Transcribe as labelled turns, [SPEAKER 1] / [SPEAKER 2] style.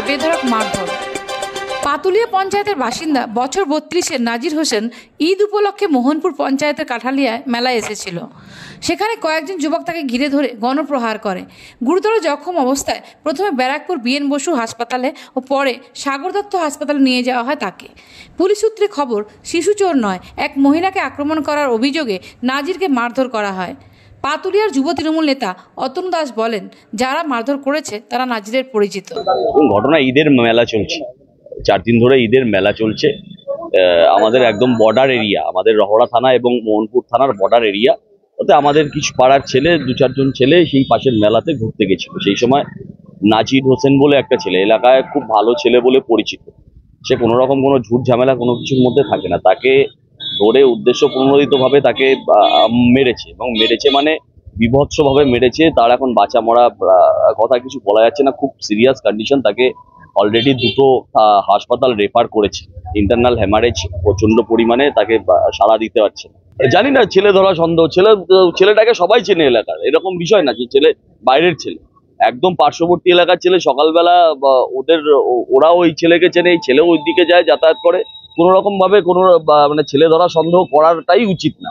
[SPEAKER 1] বেধড়ক মারধর। পাতুলিয়া পঞ্চায়েতের বাসিন্দা বছর 32-এর নাজির হোসেন ঈদ উপলক্ষে মোহনপুর পঞ্চায়েতের কাঠালিয়ায় মেলায় এসেছিল। সেখানে কয়েকজন যুবক তাকে ঘিরে ধরে গণপ্রহার করে। গুরুতর জখম অবস্থায় প্রথমে ব্যারাকপুর বিএন বসু হাসপাতালে ও পরে সাগর দত্ত হাসপাতালে নিয়ে যাওয়া হয় তাকে। পুলিশ সূত্রে খবর, শিশু চোর নয়, এক মহিলাকে আক্রমণ করার অভিযোগে নাজিরকে মারধর করা হয়। পাতুলিয়ার যুব তৃণমূল নেতা অতনু দাস বলেন, যারা মারধর করেছে তারা নাজিরের পরিচিত।
[SPEAKER 2] ঘটনা ঈদের মেলা চলছে, 4 দিন ধরে ঈদের মেলা চলছে। আমাদের একদম বর্ডার এরিয়া, আমাদের রহড়া থানা এবং মোহনপুর থানার বর্ডার এরিয়া। ওতে আমাদের কিছু পাড়ার ছেলে, 2-4 জন ছেলে সেই পাশের মেলাতে ঘুরতে গেছিল। সেই সময় নাজির হোসেন বলে একটা ছেলে, এলাকায় খুব ভালো ছেলে বলে পরিচিত, সে কোনো রকম কোনো ঝুট ঝামেলা কোনো কিছুর মধ্যে থাকে না, তাকে ধরে উদ্দেশ্য প্রণোদিতভাবে তাকে মেরেছে, এবং মেরেছে মানে বিভৎসভাবে মেরেছে। তার এখন বাঁচা মরা কথা কিছু বলা যাচ্ছে না, খুব সিরিয়াস কন্ডিশন। তাকে অলরেডি 2টো হাসপাতাল রেফার করেছে। ইন্টারনাল হ্যামারেজ প্রচন্ড পরিমাণে, তাকে সাড়া দিতে পারছে না। জানি না, ছেলে ধরা সন্দেহ। ছেলেটাকে সবাই চেনে এলাকার, এরকম বিষয় না যে ছেলে বাইরের ছেলে, একদম পার্শ্ববর্তী এলাকার ছেলে। সকালবেলা ওরাও ওই ছেলেকে চেনে, এই ছেলেও ওই দিকে যায়, যাতায়াত করে। কোনো রকম ভাবে কোনো মানে ছেলে ধরা সন্দেহ করাটাই উচিত না।